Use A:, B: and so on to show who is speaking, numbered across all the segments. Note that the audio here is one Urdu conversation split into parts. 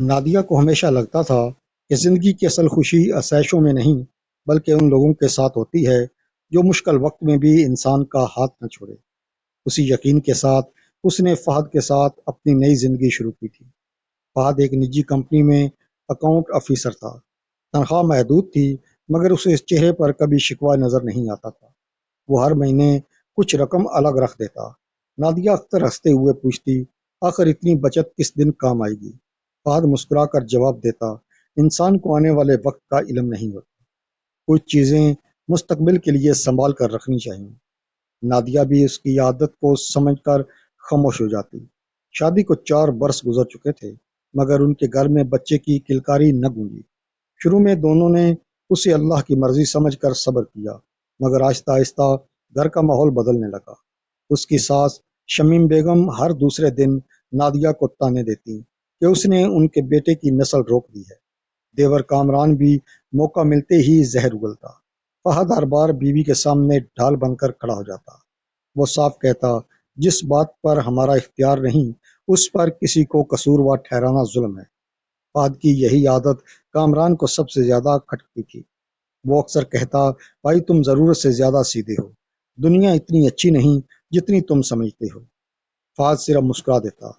A: نادیہ کو ہمیشہ لگتا تھا کہ زندگی کی اصل خوشی آسائشوں میں نہیں بلکہ ان لوگوں کے ساتھ ہوتی ہے جو مشکل وقت میں بھی انسان کا ہاتھ نہ چھوڑے۔ اسی یقین کے ساتھ اس نے فہد کے ساتھ اپنی نئی زندگی شروع کی تھی۔ فہد ایک نجی کمپنی میں اکاؤنٹ آفیسر تھا۔ تنخواہ محدود تھی مگر اسے اس چہرے پر کبھی شکوہ نظر نہیں آتا تھا۔ وہ ہر مہینے کچھ رقم الگ رکھ دیتا۔ نادیہ اکثر ہنستے ہوئے پوچھتی، آخر اتنی بچت کس دن کام آئے گی؟ فہد مسکرا کر جواب دیتا، انسان کو آنے والے وقت کا علم نہیں ہوتا، کچھ چیزیں مستقبل کے لیے سنبھال کر رکھنی چاہیے۔ نادیہ بھی اس کی عادت کو سمجھ کر خاموش ہو جاتی۔ شادی کو 4 برس گزر چکے تھے مگر ان کے گھر میں بچے کی کلکاری نہ گونجی۔ شروع میں دونوں نے اسے اللہ کی مرضی سمجھ کر صبر کیا مگر آہستہ آہستہ گھر کا ماحول بدلنے لگا۔ اس کی ساس شمیم بیگم ہر دوسرے دن نادیہ کو طعنے دیتی کہ اس نے ان کے بیٹے کی نسل روک دی ہے۔ دیور کامران بھی موقع ملتے ہی زہر اگلتا۔ فہد ہر بار بیوی کے سامنے ڈھال بن کر کھڑا ہو جاتا۔ وہ صاف کہتا، جس بات پر ہمارا اختیار نہیں اس پر کسی کو قصوروار ٹھہرانا ظلم ہے۔ فہد کی یہی عادت کامران کو سب سے زیادہ کھٹتی تھی۔ وہ اکثر کہتا، بھائی تم ضرورت سے زیادہ سیدھے ہو، دنیا اتنی اچھی نہیں جتنی تم سمجھتے ہو۔ فہد صرف مسکرا دیتا۔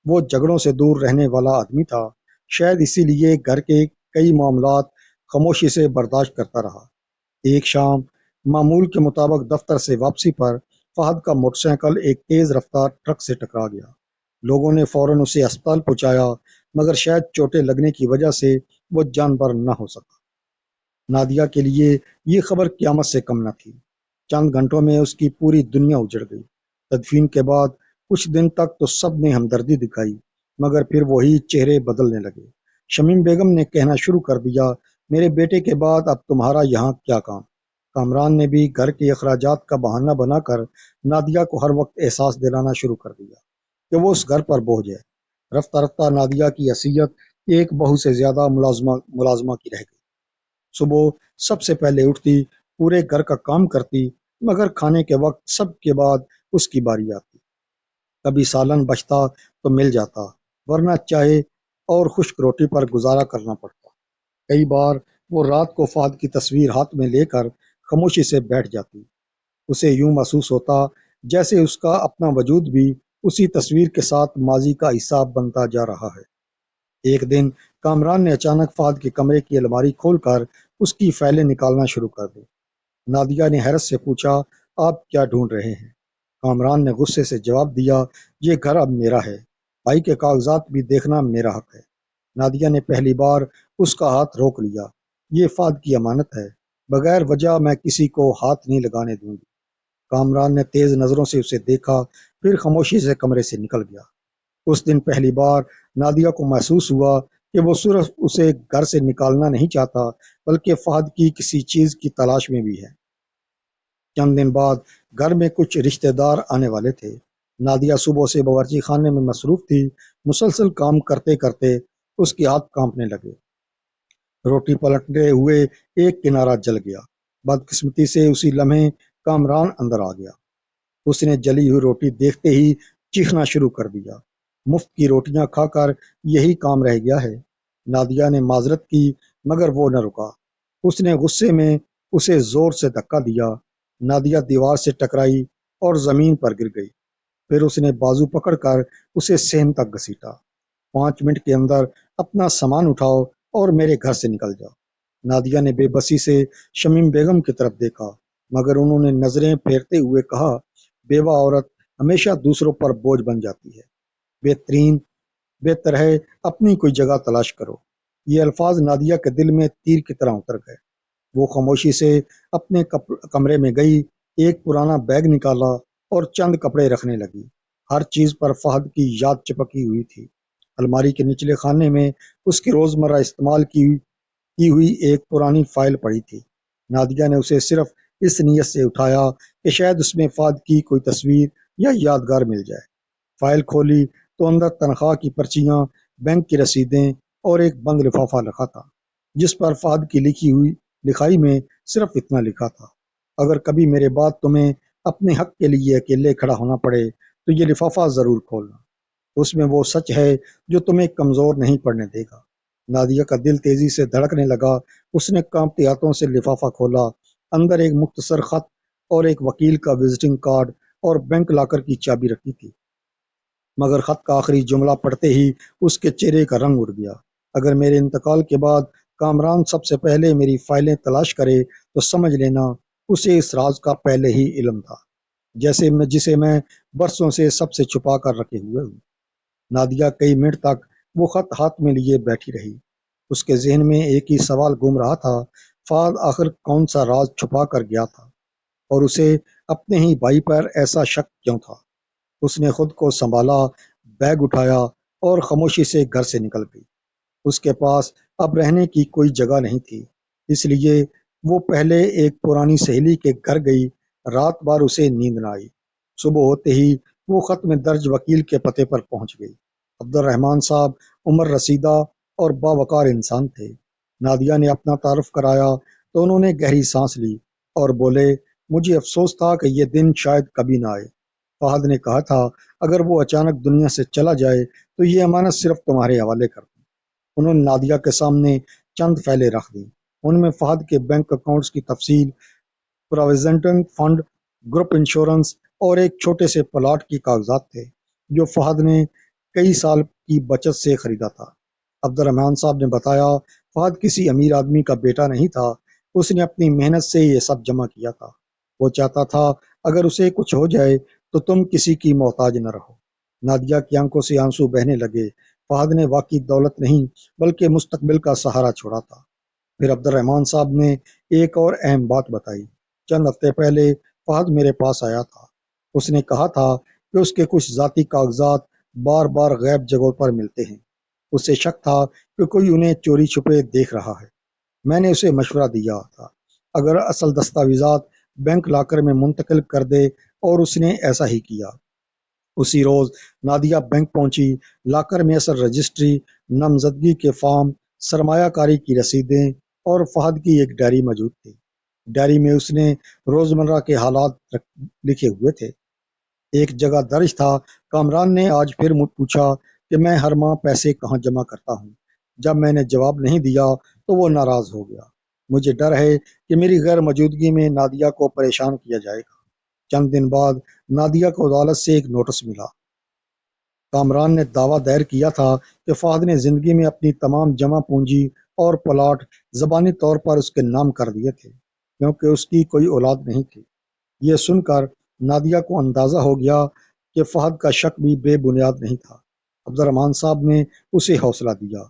A: وہ جھگڑوں سے دور رہنے والا آدمی تھا، شاید اسی لیے گھر کے کئی معاملات خاموشی سے برداشت کرتا رہا۔ ایک شام معمول کے مطابق دفتر سے واپسی پر فہد کا موٹر سائیکل ایک تیز رفتار ٹرک سے ٹکرا گیا۔ لوگوں نے فوراً اسے اسپتال پہنچایا مگر شاید چوٹیں لگنے کی وجہ سے وہ جان بر نہ ہو سکا۔ نادیہ کے لیے یہ خبر قیامت سے کم نہ تھی۔ چند گھنٹوں میں اس کی پوری دنیا اجڑ گئی۔ تدفین کے بعد کچھ دن تک تو سب نے ہمدردی دکھائی مگر پھر وہی چہرے بدلنے لگے۔ شمیم بیگم نے کہنا شروع کر دیا، میرے بیٹے کے بعد اب تمہارا یہاں کیا کام؟ کامران نے بھی گھر کے اخراجات کا بہانہ بنا کر نادیہ کو ہر وقت احساس دلانا شروع کر دیا کہ وہ اس گھر پر بوجھ ہے۔ رفتہ رفتہ نادیہ کی حیثیت ایک بہو سے زیادہ ملازمہ کی رہ گئی۔ صبح سب سے پہلے اٹھتی، پورے گھر کا کام کرتی مگر کھانے کے وقت سب کے بعد اس کی باری آتی۔ کبھی سالن بچتا تو مل جاتا ورنہ چائے اور خشک روٹی پر گزارا کرنا پڑتا۔ کئی بار وہ رات کو فہد کی تصویر ہاتھ میں لے کر خاموشی سے بیٹھ جاتی۔ اسے یوں محسوس ہوتا جیسے اس کا اپنا وجود بھی اسی تصویر کے ساتھ ماضی کا حصہ بنتا جا رہا ہے۔ ایک دن کامران نے اچانک فہد کے کمرے کی الماری کھول کر اس کی فائلیں نکالنا شروع کر دی۔ نادیہ نے حیرت سے پوچھا، آپ کیا ڈھونڈ رہے ہیں؟ کامران نے غصے سے جواب دیا، یہ گھر اب میرا ہے، بھائی کے کاغذات بھی دیکھنا میرا حق ہے۔ نادیہ نے پہلی بار اس کا ہاتھ روک لیا، یہ فہد کی امانت ہے، بغیر وجہ میں کسی کو ہاتھ نہیں لگانے دوں گی۔ کامران نے تیز نظروں سے اسے دیکھا پھر خاموشی سے کمرے سے نکل گیا۔ اس دن پہلی بار نادیہ کو محسوس ہوا کہ وہ صرف اسے گھر سے نکالنا نہیں چاہتا بلکہ فہد کی کسی چیز کی تلاش میں بھی ہے۔ چند دن بعد گھر میں کچھ رشتہ دار آنے والے تھے۔ نادیہ صبح سے باورچی خانے میں مصروف تھی۔ مسلسل کام کرتے کرتے اس کے ہاتھ کانپنے لگے۔ روٹی پلٹتے ہوئے ایک کنارہ جل گیا۔ بدقسمتی سے اسی لمحے کامران اندر آ گیا۔ اس نے جلی ہوئی روٹی دیکھتے ہی چیخنا شروع کر دیا، مفت کی روٹیاں کھا کر یہی کام رہ گیا ہے۔ نادیہ نے معذرت کی مگر وہ نہ رکا۔ اس نے غصے میں اسے زور سے دھکا دیا۔ نادیہ دیوار سے ٹکرائی اور زمین پر گر گئی۔ پھر اس نے بازو پکڑ کر اسے صحن تک گھسیٹا۔ 5 منٹ کے اندر اپنا سامان اٹھاؤ اور میرے گھر سے نکل جاؤ۔ نادیہ نے بے بسی سے شمیم بیگم کی طرف دیکھا مگر انہوں نے نظریں پھیرتے ہوئے کہا، بیوہ عورت ہمیشہ دوسروں پر بوجھ بن جاتی ہے، بہتر ہے اپنی کوئی جگہ تلاش کرو۔ یہ الفاظ نادیہ کے دل میں تیر کی طرح اتر گئے۔ وہ خاموشی سے اپنے کمرے میں گئی، ایک پرانا بیگ نکالا اور چند کپڑے رکھنے لگی۔ ہر چیز پر فہد کی یاد چپکی ہوئی تھی۔ الماری کے نچلے خانے میں اس کی روزمرہ استعمال کی ہوئی ایک پرانی فائل پڑی تھی۔ نادیہ نے اسے صرف اس نیت سے اٹھایا کہ شاید اس میں فہد کی کوئی تصویر یا یادگار مل جائے۔ فائل کھولی تو اندر تنخواہ کی پرچیاں، بینک کی رسیدیں اور ایک بند لفافہ رکھا تھا جس پر فہد کی لکھائی میں صرف اتنا لکھا تھا، اگر کبھی میرے بعد تمہیں اپنے حق کے لیے اکیلے کھڑا ہونا پڑے تو یہ لفافہ ضرور کھولنا۔ اس میں وہ سچ ہے جو تمہیں کمزور نہیں پڑنے دے گا۔ نادیہ کا دل تیزی سے دھڑکنے لگا۔ اس نے کانپتے ہاتھوں سے لفافہ کھولا۔ اندر ایک مختصر خط اور ایک وکیل کا وزٹنگ کارڈ اور بینک لاکر کی چابی رکھی تھی، مگر خط کا آخری جملہ پڑھتے ہی اس کے چہرے کا رنگ اڑ گیا۔ اگر میرے انتقال کے بعد کامران سب سے پہلے میری فائلیں تلاش کرے تو سمجھ لینا اسے اس راز کا پہلے ہی علم تھا، جسے میں برسوں سے سب سے چھپا کر رکھے ہوئے ہوں۔ نادیہ کئی منٹ تک وہ خط ہاتھ میں لیے بیٹھی رہی۔ اس کے ذہن میں ایک ہی سوال گھوم رہا تھا، فہد آخر کون سا راز چھپا کر گیا تھا اور اسے اپنے ہی بھائی پر ایسا شک کیوں تھا؟ اس نے خود کو سنبھالا، بیگ اٹھایا اور خاموشی سے گھر سے نکل گئی۔ اس کے پاس اب رہنے کی کوئی جگہ نہیں تھی، اس لیے وہ پہلے ایک پرانی سہیلی کے گھر گئی۔ رات بھر اسے نیند نہ آئی۔ صبح ہوتے ہی وہ خط میں درج وکیل کے پتے پر پہنچ گئی۔ عبد الرحمن صاحب عمر رسیدہ اور باوقار انسان تھے۔ نادیہ نے اپنا تعارف کرایا تو انہوں نے گہری سانس لی اور بولے، مجھے افسوس تھا کہ یہ دن شاید کبھی نہ آئے۔ فہد نے کہا تھا اگر وہ اچانک دنیا سے چلا جائے تو یہ امانت صرف تمہارے حوالے کر دوں۔ انہوں نے نادیہ کے سامنے چند فائلیں رکھ دیں۔ ان میں فہد کے بینک اکاؤنٹس کی تفصیل، پراویڈنٹ فنڈ، گروپ انشورنس اور ایک چھوٹے سے پلاٹ کی کاغذات تھے جو فہد نے کئی سال کی بچت سے خریدا تھا۔ عبد الرحمن صاحب نے بتایا، فہد کسی امیر آدمی کا بیٹا نہیں تھا، اس نے اپنی محنت سے یہ سب جمع کیا تھا۔ وہ چاہتا تھا اگر اسے کچھ ہو جائے تو تم کسی کی محتاج نہ رہو۔ نادیہ کی آنکھوں سے آنسو بہنے لگے۔ فہد نے واقعی دولت نہیں بلکہ مستقبل کا سہارا چھوڑا تھا۔ پھر عبد الرحمن صاحب نے ایک اور اہم بات بتائی۔ چند ہفتے پہلے فہد میرے پاس آیا تھا۔ اس نے کہا تھا کہ اس کے کچھ ذاتی کاغذات بار بار غائب جگہوں پر ملتے ہیں۔ اسے شک تھا کہ کوئی انہیں چوری چھپے دیکھ رہا ہے۔ میں نے اسے مشورہ دیا تھا اگر اصل دستاویزات بینک لاکر میں منتقل کر دے، اور اس نے ایسا ہی کیا۔ اسی روز نادیہ بینک پہنچی۔ لاکر میں اصل رجسٹری، نامزدگی کے فارم، سرمایہ کاری کی رسیدیں اور فہد کی ایک ڈائری موجود تھی۔ ڈائری میں اس نے روزمرہ کے حالات لکھے ہوئے تھے۔ ایک جگہ درج تھا، کامران نے آج پھر پوچھا کہ میں ہر ماہ پیسے کہاں جمع کرتا ہوں۔ جب میں نے جواب نہیں دیا تو وہ ناراض ہو گیا۔ مجھے ڈر ہے کہ میری غیر موجودگی میں نادیہ کو پریشان کیا جائے گا۔ چند دن بعد نادیہ کو عدالت سے ایک نوٹس ملا۔ کامران نے دعویٰ دائر کیا تھا کہ فہد نے زندگی میں اپنی تمام جمع پونجی اور پلاٹ زبانی طور پر اس کے نام کر دیے تھے کیونکہ اس کی کوئی اولاد نہیں تھی۔ یہ سن کر نادیہ کو اندازہ ہو گیا کہ فہد کا شک بھی بے بنیاد نہیں تھا۔ عبد الرحمن صاحب نے اسے حوصلہ دیا،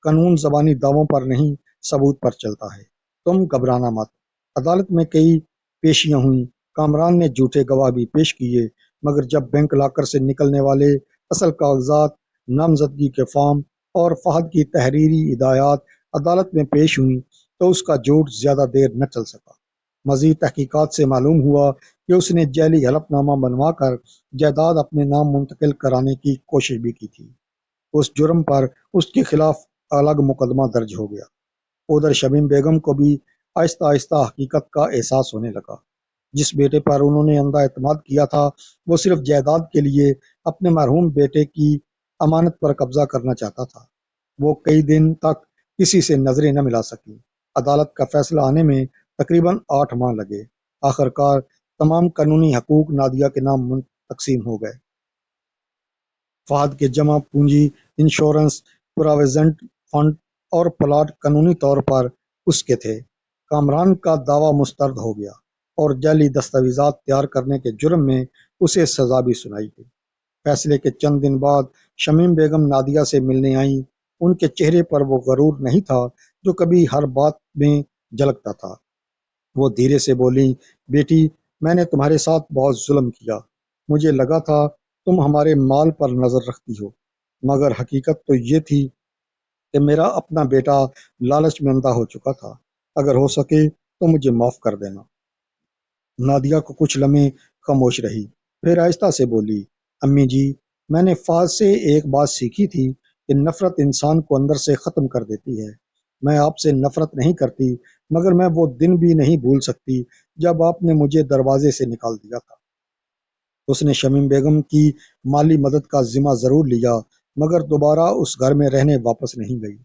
A: قانون زبانی دعووں پر نہیں، ثبوت پر چلتا ہے، تم گھبرانا مت۔ عدالت میں کئی پیشیاں ہوئیں، کامران نے جھوٹے گواہ بھی پیش کیے، مگر جب بینک لاکر سے نکلنے والے اصل کاغذات، نامزدگی کے فارم اور فہد کی تحریری ہدایات عدالت میں پیش ہوئیں تو اس کا جھوٹ زیادہ دیر نہ چل سکا۔ مزید تحقیقات سے معلوم ہوا کہ اس نے جعلی حلف نامہ بنوا کر جائیداد اپنے نام منتقل کرانے کی کوشش بھی کی تھی۔ اس جرم پر اس کے خلاف الگ مقدمہ درج ہو گیا۔ ادھر شمیم بیگم کو بھی آہستہ آہستہ حقیقت کا احساس ہونے لگا۔ جس بیٹے پر انہوں نے اندھا اعتماد کیا تھا وہ صرف جائیداد کے لیے اپنے مرحوم بیٹے کی امانت پر قبضہ کرنا چاہتا تھا۔ وہ کئی دن تک کسی سے نظریں نہ ملا سکی۔ عدالت کا فیصلہ آنے میں تقریباً 8 ماہ لگے۔ آخر کار تمام قانونی حقوق نادیہ کے نام تقسیم ہو گئے۔ فہد کے جمع پونجی، انشورنس، پراویڈنٹ فنڈ اور پلاٹ قانونی طور پر اس کے تھے۔ کامران کا دعویٰ مسترد ہو گیا اور جعلی دستاویزات تیار کرنے کے جرم میں اسے سزا بھی سنائی گئی۔ فیصلے کے چند دن بعد شمیم بیگم نادیہ سے ملنے آئیں۔ ان کے چہرے پر وہ غرور نہیں تھا جو کبھی ہر بات میں جھلکتا تھا۔ وہ دھیرے سے بولیں، بیٹی، میں نے تمہارے ساتھ بہت ظلم کیا۔ مجھے لگا تھا تم ہمارے مال پر نظر رکھتی ہو، مگر حقیقت تو یہ تھی کہ میرا اپنا بیٹا لالچ میں اندھا ہو چکا تھا۔ اگر ہو سکے تو مجھے معاف کر دینا۔ نادیہ کو کچھ لمحے خاموش رہی، پھر آہستہ سے بولی، امی جی، میں نے فہد سے ایک بات سیکھی تھی کہ نفرت انسان کو اندر سے ختم کر دیتی ہے۔ میں آپ سے نفرت نہیں کرتی، مگر میں وہ دن بھی نہیں بھول سکتی جب آپ نے مجھے دروازے سے نکال دیا تھا۔ اس نے شمیم بیگم کی مالی مدد کا ذمہ ضرور لیا، مگر دوبارہ اس گھر میں رہنے واپس نہیں گئی۔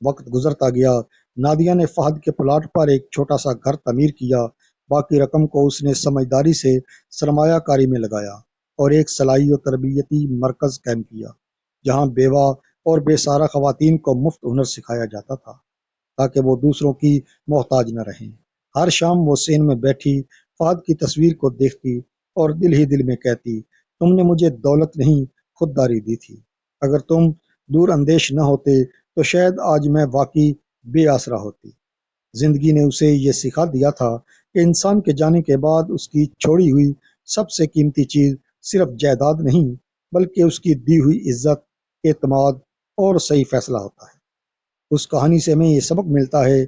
A: وقت گزرتا گیا۔ نادیہ نے فہد کے پلاٹ پر ایک چھوٹا سا گھر تعمیر کیا۔ باقی رقم کو اس نے سمجھداری سے سرمایہ کاری میں لگایا اور ایک صلاحی و تربیتی مرکز قائم کیا، جہاں بیوہ اور بے سہارا خواتین کو مفت ہنر سکھایا جاتا تھا تاکہ وہ دوسروں کی محتاج نہ رہیں۔ ہر شام وہ سین میں بیٹھی فہد کی تصویر کو دیکھتی اور دل ہی دل میں کہتی، تم نے مجھے دولت نہیں خودداری دی تھی۔ اگر تم دور اندیش نہ ہوتے تو شاید آج میں واقعی بے آسرا ہوتی۔ زندگی نے اسے یہ سکھا دیا تھا کہ انسان کے جانے کے بعد اس کی چھوڑی ہوئی سب سے قیمتی چیز صرف جائیداد نہیں، بلکہ اس کی دی ہوئی عزت، اعتماد اور صحیح فیصلہ ہوتا ہے۔ اس کہانی سے ہمیں یہ سبق ملتا ہے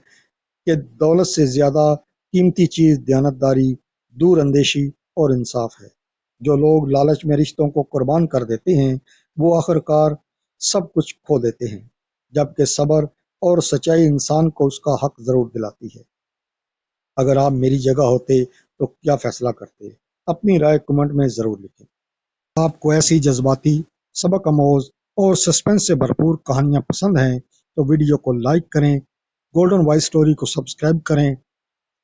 A: کہ دولت سے زیادہ قیمتی چیز دیانتداری، دور اندیشی اور انصاف ہے۔ جو لوگ لالچ میں رشتوں کو قربان کر دیتے ہیں، وہ آخرکار سب کچھ کھو دیتے ہیں، جبکہ صبر اور سچائی انسان کو اس کا حق ضرور دلاتی ہے۔ اگر آپ میری جگہ ہوتے تو کیا فیصلہ کرتے؟ اپنی رائے کمنٹ میں ضرور لکھیں۔ آپ کو ایسی جذباتی، سبق آموز اور سسپنس سے بھرپور کہانیاں پسند ہیں تو ویڈیو کو لائک کریں، گولڈن وائس سٹوری کو سبسکرائب کریں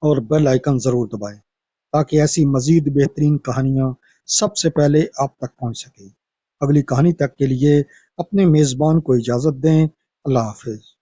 A: اور بیل آئیکن ضرور دبائیں تاکہ ایسی مزید بہترین کہانیاں سب سے پہلے آپ تک پہنچ سکیں۔ اگلی کہانی تک کے لیے اپنے میزبان کو اجازت دیں۔ اللہ حافظ۔